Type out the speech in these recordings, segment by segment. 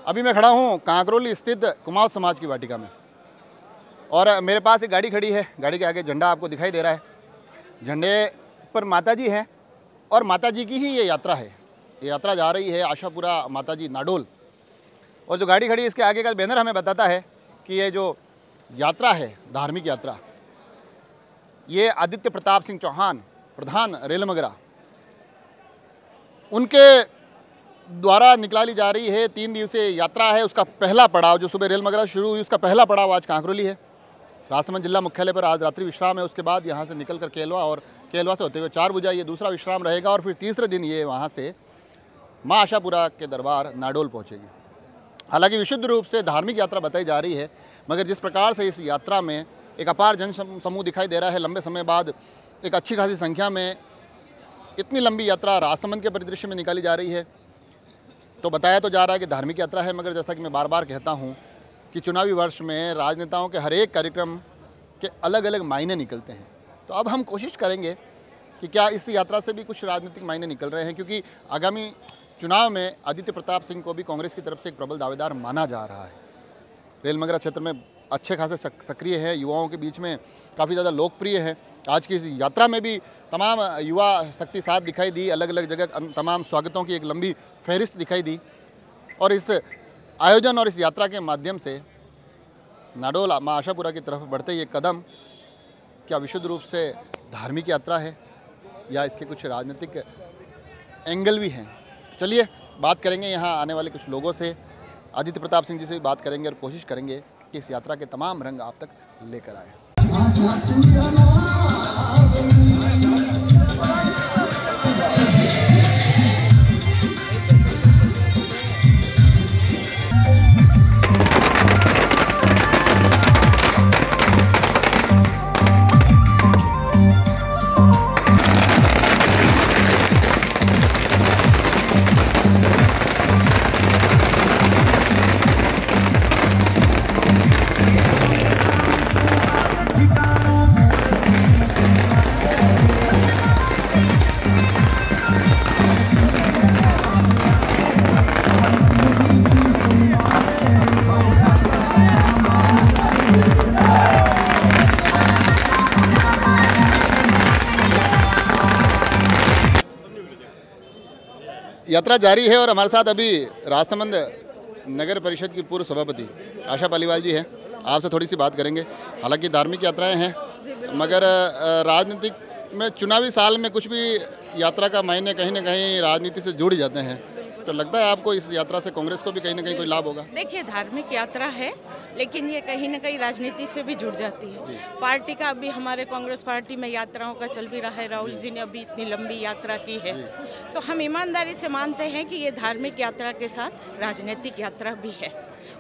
अभी मैं खड़ा हूँ कांकरोली स्थित कुमाऊँ समाज की वाटिका में और मेरे पास एक गाड़ी खड़ी है। गाड़ी के आगे झंडा आपको दिखाई दे रहा है। झंडे पर माताजी हैं और माताजी की ही ये यात्रा है। ये यात्रा जा रही है आशापुरा माताजी नाडोल। और जो गाड़ी खड़ी है इसके आगे का बैनर हमें बताता है कि ये जो यात्रा है, धार्मिक यात्रा, ये आदित्य प्रताप सिंह चौहान, प्रधान रेलमगरा, उनके द्वारा निकाली जा रही है। 3 दिवसीय यात्रा है। उसका पहला पड़ाव जो सुबह रेलमगरा शुरू हुई, उसका पहला पड़ाव आज कांकरोली है। राजसमंद जिला मुख्यालय पर आज रात्रि विश्राम है। उसके बाद यहाँ से निकलकर केलवा और केलवा से होते हुए 4 भुजा ये दूसरा विश्राम रहेगा और फिर तीसरे दिन ये वहाँ से माँ आशापुरा के दरबार नाडोल पहुँचेगी। हालांकि विशुद्ध रूप से धार्मिक यात्रा बताई जा रही है, मगर जिस प्रकार से इस यात्रा में एक अपार जन समूह दिखाई दे रहा है, लंबे समय बाद एक अच्छी खासी संख्या में इतनी लंबी यात्रा राजसमंद के परिदृश्य में निकाली जा रही है, तो बताया तो जा रहा है कि धार्मिक यात्रा है। मगर जैसा कि मैं बार बार कहता हूं कि चुनावी वर्ष में राजनेताओं के हर एक कार्यक्रम के अलग अलग मायने निकलते हैं। तो अब हम कोशिश करेंगे कि क्या इस यात्रा से भी कुछ राजनीतिक मायने निकल रहे हैं, क्योंकि आगामी चुनाव में आदित्य प्रताप सिंह को भी कांग्रेस की तरफ से एक प्रबल दावेदार माना जा रहा है। रेलमगरा क्षेत्र में अच्छे खासे सक्रिय है, युवाओं के बीच में काफ़ी ज़्यादा लोकप्रिय है। आज की इस यात्रा में भी तमाम युवा शक्ति साथ दिखाई दी। अलग अलग जगह तमाम स्वागतों की एक लंबी फहरिस्त दिखाई दी। और इस आयोजन और इस यात्रा के माध्यम से नाडोल माँ आशापुरा की तरफ बढ़ते ये कदम क्या विशुद्ध रूप से धार्मिक यात्रा है या इसके कुछ राजनीतिक एंगल भी हैं? चलिए बात करेंगे यहाँ आने वाले कुछ लोगों से। आदित्य प्रताप सिंह जी से भी बात करेंगे और कोशिश करेंगे कि इस यात्रा के तमाम रंग आप तक लेकर आए। यात्रा जारी है और हमारे साथ अभी राजसमंद नगर परिषद की पूर्व सभापति आशा पालीवाल जी हैं। आपसे थोड़ी सी बात करेंगे। हालांकि धार्मिक यात्राएं हैं, मगर राजनीतिक में चुनावी साल में कुछ भी यात्रा का मायने कहीं ना कहीं राजनीति से जुड़ जाते हैं। तो लगता है आपको इस यात्रा से कांग्रेस को भी कहीं ना कहीं कोई लाभ होगा? देखिए, धार्मिक यात्रा है, लेकिन ये कहीं ना कहीं राजनीति से भी जुड़ जाती है। पार्टी का अभी हमारे कांग्रेस पार्टी में यात्राओं का चल भी रहा है। राहुल जी ने अभी इतनी लंबी यात्रा की है, तो हम ईमानदारी से मानते हैं कि ये धार्मिक यात्रा के साथ राजनीतिक यात्रा भी है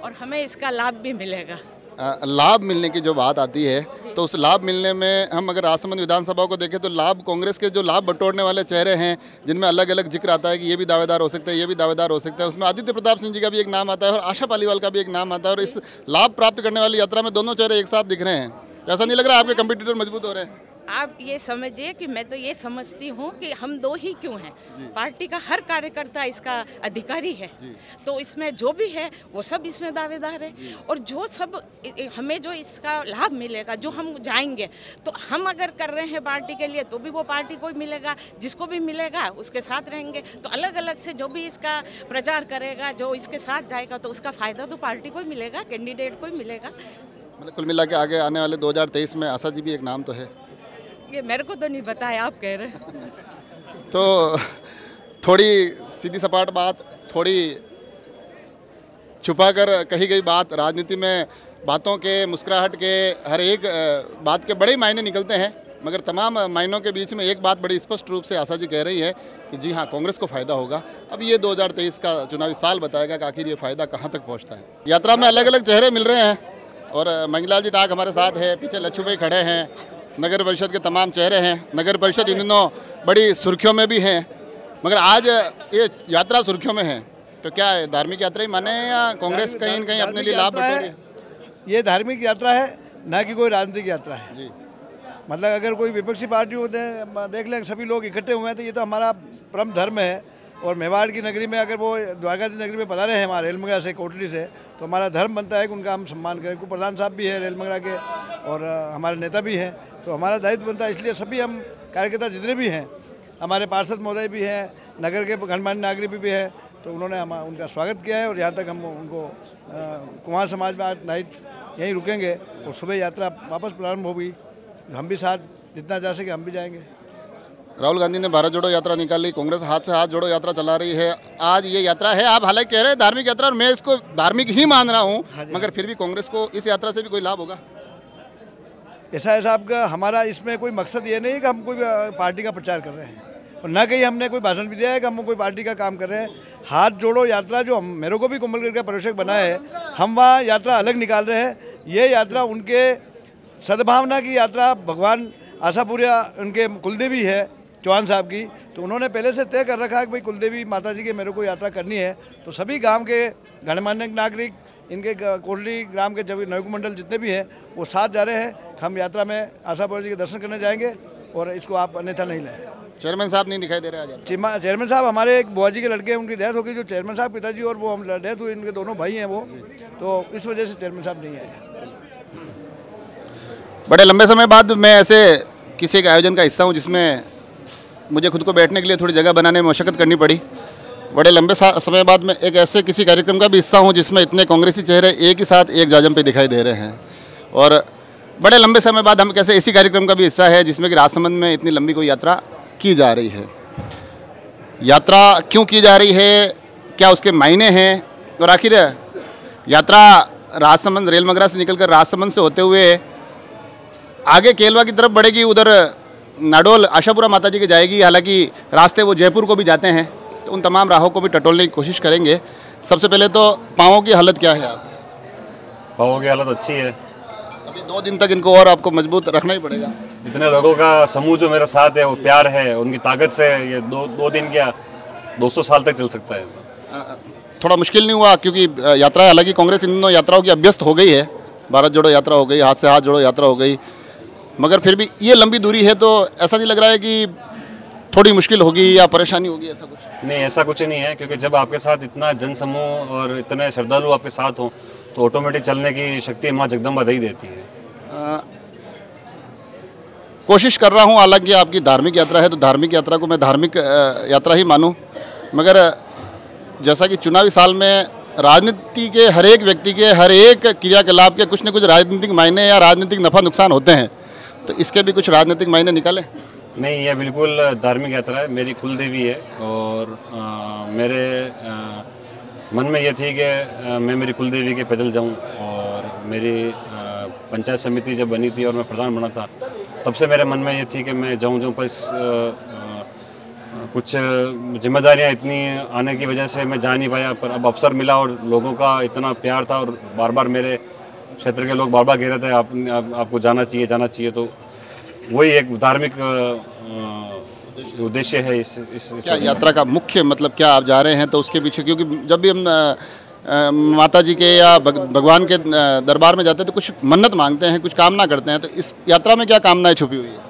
और हमें इसका लाभ भी मिलेगा। लाभ मिलने की जो बात आती है, तो उस लाभ मिलने में हम अगर राजसमंद विधानसभा को देखें तो लाभ कांग्रेस के जो लाभ बटोरने वाले चेहरे हैं, जिनमें अलग अलग जिक्र आता है कि ये भी दावेदार हो सकते हैं, ये भी दावेदार हो सकता है, उसमें आदित्य प्रताप सिंह जी का भी एक नाम आता है और आशा पालीवाल का भी एक नाम आता है। और इस लाभ प्राप्त करने वाली यात्रा में दोनों चेहरे एक साथ दिख रहे हैं। ऐसा नहीं लग रहा आपके कंपटीटर मजबूत हो रहे हैं? आप ये समझिए कि मैं तो ये समझती हूँ कि हम दो ही क्यों हैं, पार्टी का हर कार्यकर्ता इसका अधिकारी है। तो इसमें जो भी है वो सब इसमें दावेदार है और जो सब हमें जो इसका लाभ मिलेगा, जो हम जाएंगे, तो हम अगर कर रहे हैं पार्टी के लिए तो भी वो पार्टी को मिलेगा, जिसको भी मिलेगा उसके साथ रहेंगे। तो अलग अलग से जो भी इसका प्रचार करेगा, जो इसके साथ जाएगा, तो उसका फायदा तो पार्टी को ही मिलेगा, कैंडिडेट को ही मिलेगा। मतलब कुल मिला के आगे आने वाले 2023 में आशा जी भी एक नाम तो है? ये मेरे को तो नहीं पता है, आप कह रहे हैं। तो थोड़ी सीधी सपाट बात, थोड़ी छुपा कर कही गई बात, राजनीति में बातों के, मुस्कुराहट के, हर एक बात के बड़े मायने निकलते हैं, मगर तमाम मायनों के बीच में एक बात बड़ी स्पष्ट रूप से आशा जी कह रही है कि जी हाँ, कांग्रेस को फ़ायदा होगा। अब ये 2023 का चुनावी साल बताएगा कि आखिर ये फ़ायदा कहाँ तक पहुँचता है। यात्रा में अलग अलग चेहरे मिल रहे हैं और मंगलाल जी टाक हमारे साथ है, पीछे लच्छू भाई खड़े हैं, नगर परिषद के तमाम चेहरे हैं। नगर परिषद इन दिनों बड़ी सुर्खियों में भी हैं, मगर आज ये यात्रा सुर्खियों में है, तो क्या है, धार्मिक यात्रा ही माने या कांग्रेस कहीं न कहीं अपने लिए लाभ बटोरे? ये धार्मिक यात्रा है, ना कि कोई राजनीतिक यात्रा है जी। मतलब अगर कोई विपक्षी पार्टी होते हैं, देख लें, सभी लोग इकट्ठे हुए हैं, तो ये तो हमारा परम धर्म है और मेवाड़ की नगरी में अगर वो द्वारकाधीश नगरी में पधारे हैं हमारे रेलमंगरा से, कोटली से, तो हमारा धर्म बनता है कि उनका हम सम्मान करें। उनको प्रधान साहब भी हैं रेलमंगरा के और हमारे नेता भी हैं, तो हमारा दायित्व बनता है। इसलिए सभी हम कार्यकर्ता जितने भी हैं, हमारे पार्षद महोदय भी हैं, नगर के गणमान्य नागरिक भी हैं, तो उन्होंने उनका स्वागत किया है। और यहाँ तक हम उनको कुमार समाज में आज नाइट यहीं रुकेंगे और सुबह यात्रा वापस प्रारंभ होगी। हम भी साथ जितना जा सके हम भी जाएंगे। राहुल गांधी ने भारत जोड़ो यात्रा निकाली, कांग्रेस हाथ से हाथ जोड़ो यात्रा चला रही है। आज ये यात्रा है, आप हालांकि कह रहे हैं धार्मिक यात्रा, और मैं इसको धार्मिक ही मान रहा हूँ, मगर फिर भी कांग्रेस को इस यात्रा से भी कोई लाभ होगा? ऐसा है साहब का, हमारा इसमें कोई मकसद ये नहीं है कि हम कोई पार्टी का प्रचार कर रहे हैं, और ना कहीं हमने कोई भाषण भी दिया है कि हम कोई पार्टी का काम कर रहे हैं। हाथ जोड़ो यात्रा जो मेरे को भी कोमलगढ़ का पर्यवेक्षक बना है, हम वहाँ यात्रा अलग निकाल रहे हैं। ये यात्रा उनके सद्भावना की यात्रा, भगवान आशापुरा उनके कुलदेवी है चौहान साहब की, तो उन्होंने पहले से तय कर रखा है कि भाई कुलदेवी माता जी के मेरे को यात्रा करनी है। तो सभी गांव के गणमान्य नागरिक, इनके कोटली ग्राम के जब नवयुग मंडल जितने भी हैं वो साथ जा रहे हैं। हम यात्रा में आशापुरा जी के दर्शन करने जाएंगे और इसको आप अन्यथा नहीं लें। चेयरमैन साहब नहीं दिखाई दे रहे आज? चेयरमैन साहब हमारे एक बुआ जी के लड़के, उनकी डेथ हो गई, जो चेयरमैन साहब पिताजी और वो हम डेथ हुई, इनके दोनों भाई हैं वो, तो इस वजह से चेयरमैन साहब नहीं आए। बड़े लंबे समय बाद मैं ऐसे किसी एक आयोजन का हिस्सा हूँ जिसमें मुझे खुद को बैठने के लिए थोड़ी जगह बनाने में मशक्कत करनी पड़ी। बड़े लंबे समय बाद मैं एक ऐसे किसी कार्यक्रम का भी हिस्सा हूँ जिसमें इतने कांग्रेसी चेहरे एक ही साथ एक जाजम पे दिखाई दे रहे हैं, और बड़े लंबे समय बाद हम कैसे इसी कार्यक्रम का भी हिस्सा है जिसमें कि राजसमंद में इतनी लंबी कोई यात्रा की जा रही है। यात्रा क्यों की जा रही है, क्या उसके मायने हैं, और आखिर यात्रा राजसमंद रेलमंगरा से निकलकर राजसमंद से होते हुए आगे केलवा की तरफ बढ़ेगी, उधर नाडोल आशापुरा माता जी की जाएगी। हालांकि रास्ते वो जयपुर को भी जाते हैं, तो उन तमाम राहों को भी टटोलने की कोशिश करेंगे। सबसे पहले तो पाँवों की हालत क्या है? आप पाँवों की हालत अच्छी है। अभी 2 दिन तक इनको और आपको मजबूत रखना ही पड़ेगा। इतने लोगों का समूह जो मेरा साथ है, वो प्यार है, उनकी ताकत से ये दो दिन क्या 200 साल तक चल सकता है। थोड़ा मुश्किल नहीं हुआ क्योंकि यात्रा, हालांकि कांग्रेस इन दोनों यात्राओं की अभ्यस्त हो गई है, भारत जोड़ो यात्रा हो गई, हाथ से हाथ जोड़ो यात्रा हो गई, मगर फिर भी ये लंबी दूरी है तो ऐसा नहीं लग रहा है कि थोड़ी मुश्किल होगी या परेशानी होगी? ऐसा कुछ नहीं, ऐसा कुछ नहीं है, क्योंकि जब आपके साथ इतना जनसमूह और इतने श्रद्धालु आपके साथ हों तो ऑटोमेटिक चलने की शक्ति माँ जगदम्बा दे ही देती है। कोशिश कर रहा हूँ, हालांकि आपकी धार्मिक यात्रा है तो धार्मिक यात्रा को मैं धार्मिक यात्रा ही मानूं, मगर जैसा कि चुनावी साल में राजनीति के हर एक व्यक्ति के हर एक क्रियाकलाप के कुछ न कुछ राजनीतिक मायने या राजनीतिक नफ़ा नुकसान होते हैं, तो इसके भी कुछ राजनीतिक मायने निकाले? नहीं, यह बिल्कुल धार्मिक यात्रा है, मेरी कुल देवी है, और मेरे मन में ये थी कि मैं मेरी कुल देवी के पैदल जाऊं, और मेरी पंचायत समिति जब बनी थी और मैं प्रधान बना था, तब से मेरे मन में ये थी कि मैं जाऊं, पर कुछ जिम्मेदारियां इतनी आने की वजह से मैं जा नहीं पाया, पर अब अवसर मिला और लोगों का इतना प्यार था, और बार बार मेरे क्षेत्र के लोग बार बार कह रहे थे आपको जाना चाहिए, तो वही एक धार्मिक उद्देश्य है इस क्या यात्रा का मुख्य मतलब क्या? आप जा रहे हैं तो उसके पीछे, क्योंकि जब भी हम माता जी के या भगवान के दरबार में जाते हैं तो कुछ मन्नत मांगते हैं, कुछ कामना करते हैं, तो इस यात्रा में क्या कामनाएं छुपी हुई है?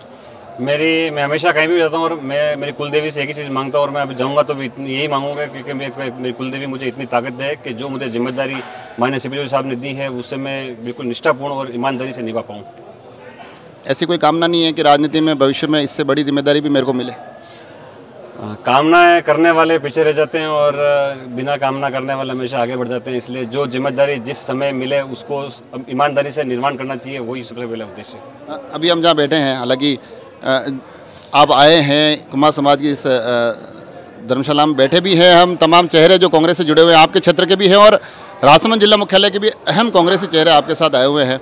मैं हमेशा कहीं भी जाता हूँ और मैं मेरी कुलदेवी से एक ही चीज़ मांगता हूँ, और मैं अभी जाऊँगा तो भी यही मांगूंगा, क्योंकि मेरी कुलदेवी मुझे इतनी ताकत है कि जो मुझे जिम्मेदारी माननीय सीपी साहब ने दी है उससे मैं बिल्कुल निष्ठापूर्ण और ईमानदारी से निभा पाऊँ। ऐसी कोई कामना नहीं है कि राजनीति में भविष्य में इससे बड़ी जिम्मेदारी भी मेरे को मिले? कामनाएं करने वाले पीछे रह जाते हैं और बिना कामना करने वाले हमेशा आगे बढ़ जाते हैं, इसलिए जो जिम्मेदारी जिस समय मिले उसको ईमानदारी से निर्माण करना चाहिए, वही सबसे पहला उद्देश्य। अभी हम जहाँ बैठे हैं, हालांकि आप आए हैं कुमार समाज की इस धर्मशाला में, बैठे भी हैं हम तमाम चेहरे जो कांग्रेस से जुड़े हुए हैं, आपके क्षेत्र के भी हैं और राजसमंद जिला मुख्यालय के भी अहम कांग्रेसी चेहरे आपके साथ आए हुए हैं,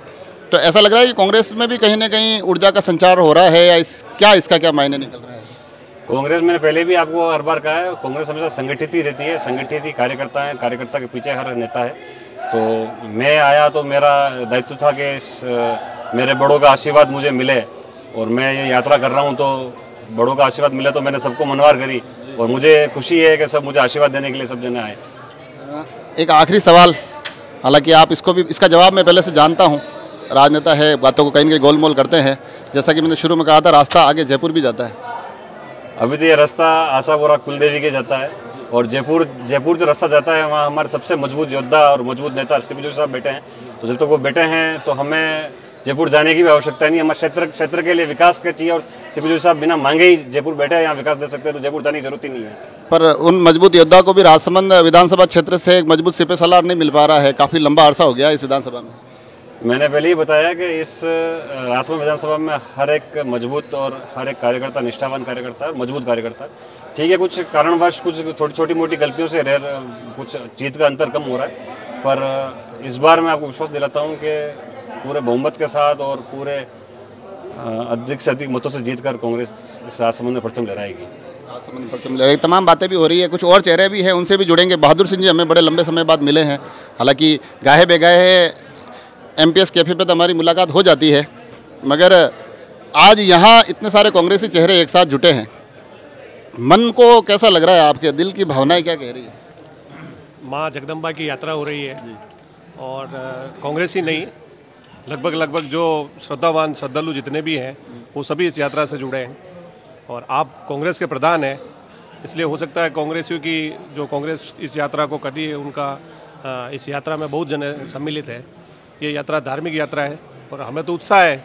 तो ऐसा लग रहा है कि कांग्रेस में भी कहीं ना कहीं ऊर्जा का संचार हो रहा है, या इसका क्या मायने निकल रहा है? कांग्रेस, मैंने पहले भी आपको हर बार कहा है, कांग्रेस हमेशा संगठित ही रहती है, संगठित ही कार्यकर्ता है, कार्यकर्ता के पीछे हर नेता है। तो मैं आया तो मेरा दायित्व था कि मेरे बड़ों का आशीर्वाद मुझे मिले, और मैं ये यात्रा कर रहा हूँ तो बड़ों का आशीर्वाद मिला, तो मैंने सबको मनवार करी और मुझे खुशी है कि सब मुझे आशीर्वाद देने के लिए सब जने आए। एक आखिरी सवाल, हालांकि आप इसका जवाब मैं पहले से जानता हूँ, राजनेता है, बातों को कहीं ना कहीं गोलमोल करते हैं, जैसा कि मैंने शुरू में कहा था, रास्ता आगे जयपुर भी जाता है। अभी तो ये रास्ता आशापुरा कुलदेवी के जाता है, और जयपुर जो रास्ता जाता है वहाँ हमारे सबसे मजबूत योद्धा और मजबूत नेता सीपी जोशी साहब बैठे हैं। तो जब तक वो बैठे हैं तो हमें जयपुर जाने की भी आवश्यकता नहीं है। हमारे क्षेत्र के लिए विकास का चाहिए और सीपी जोशी साहब बिना मांगे ही जयपुर बैठे हैं, यहाँ विकास दे सकते हैं, तो जयपुर जाने की जरूरत ही नहीं है। पर उन मजबूत योद्धा को भी राजसमंद विधानसभा क्षेत्र से एक मजबूत सिपह सलार नहीं मिल पा रहा है, काफ़ी लंबा अरसा हो गया इस विधानसभा में। मैंने पहले ही बताया कि इस राजसमंद विधानसभा में हर एक मजबूत और हर एक कार्यकर्ता निष्ठावान कार्यकर्ता और मजबूत कार्यकर्ता। ठीक है, कुछ कारणवश कुछ छोटी मोटी गलतियों से कुछ जीत का अंतर कम हो रहा है, पर इस बार मैं आपको विश्वास दिलाता हूँ कि पूरे बहुमत के साथ और पूरे अधिक से अधिक मतों से जीतकर कांग्रेस इस राजसमंद में परचम लहराएगी। राजसमंद परचम लहराएगी। तमाम बातें भी हो रही है, कुछ और चेहरे भी हैं, उनसे भी जुड़ेंगे। बहादुर सिंह जी हमें बड़े लंबे समय बाद मिले हैं, हालांकि गाहे बेगाहे MPS कैफे पे तो हमारी मुलाकात हो जाती है, मगर आज यहाँ इतने सारे कांग्रेसी चेहरे एक साथ जुटे हैं, मन को कैसा लग रहा है? आपके दिल की भावनाएं क्या कह रही है? माँ जगदम्बा की यात्रा हो रही है और कांग्रेस ही नहीं, लगभग जो श्रद्धावान श्रद्धालु जितने भी हैं वो सभी इस यात्रा से जुड़े हैं। और आप कांग्रेस के प्रधान हैं, इसलिए हो सकता है कांग्रेसियों की जो कांग्रेस इस यात्रा को करी है उनका इस यात्रा में बहुत जन सम्मिलित है। ये यात्रा धार्मिक यात्रा है और हमें तो उत्साह है,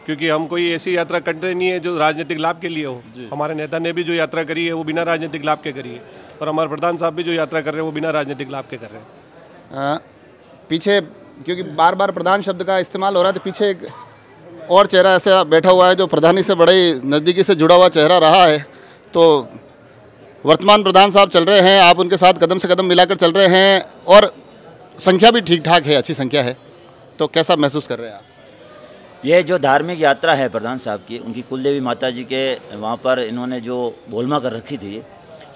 क्योंकि हम कोई ऐसी यात्रा करते नहीं है जो राजनीतिक लाभ के लिए हो। हमारे नेता ने भी जो यात्रा करी है वो बिना राजनीतिक लाभ के करी है, और हमारे प्रधान साहब भी जो यात्रा कर रहे हैं वो बिना राजनीतिक लाभ के कर रहे हैं। पीछे क्योंकि बार बार प्रधान शब्द का इस्तेमाल हो रहा है, तो पीछे एक और चेहरा ऐसा बैठा हुआ है जो प्रधानी से बड़े नज़दीकी से जुड़ा हुआ चेहरा रहा है। तो वर्तमान प्रधान साहब चल रहे हैं, आप उनके साथ कदम से कदम मिलाकर चल रहे हैं और संख्या भी ठीक ठाक है, अच्छी संख्या है, तो कैसा महसूस कर रहे हैं आप? ये जो धार्मिक यात्रा है प्रधान साहब की, उनकी कुलदेवी माता जी के वहाँ पर इन्होंने जो बोलमा कर रखी थी,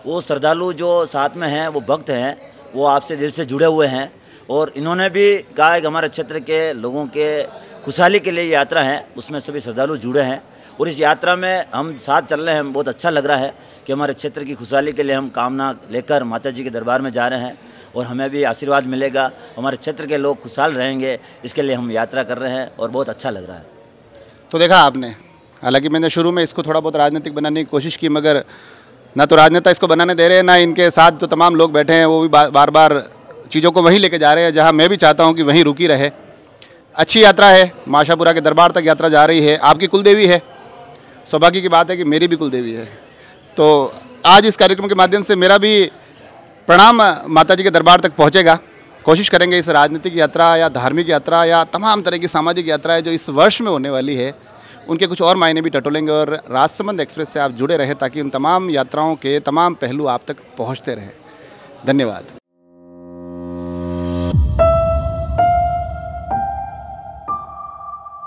वो श्रद्धालु जो साथ में हैं, वो भक्त हैं, वो आपसे दिल से जुड़े हुए हैं। और इन्होंने भी कहा है कि हमारे क्षेत्र के लोगों के खुशहाली के लिए यात्रा है, उसमें सभी श्रद्धालु जुड़े हैं और इस यात्रा में हम साथ चल रहे हैं। बहुत अच्छा लग रहा है कि हमारे क्षेत्र की खुशहाली के लिए हम कामना लेकर माता जी के दरबार में जा रहे हैं और हमें भी आशीर्वाद मिलेगा, हमारे क्षेत्र के लोग खुशहाल रहेंगे, इसके लिए हम यात्रा कर रहे हैं और बहुत अच्छा लग रहा है। तो देखा आपने, हालांकि मैंने शुरू में इसको थोड़ा बहुत राजनीतिक बनाने की कोशिश की, मगर ना तो राजनेता इसको बनाने दे रहे हैं, ना इनके साथ जो तमाम लोग बैठे हैं वो भी बार बार चीज़ों को वहीं लेके जा रहे हैं जहां मैं भी चाहता हूं कि वहीं रुकी रहे। अच्छी यात्रा है, माशापुरा के दरबार तक यात्रा जा रही है। आपकी कुलदेवी है, सौभाग्य की बात है कि मेरी भी कुलदेवी है। तो आज इस कार्यक्रम के माध्यम से मेरा भी प्रणाम माता जी के दरबार तक पहुंचेगा। कोशिश करेंगे इस राजनीतिक यात्रा या धार्मिक यात्रा या तमाम तरह की सामाजिक यात्राएं जो इस वर्ष में होने वाली है उनके कुछ और मायने भी टटोलेंगे और राजसमंद एक्सप्रेस से आप जुड़े रहें ताकि उन तमाम यात्राओं के तमाम पहलू आप तक पहुंचते रहें। धन्यवाद।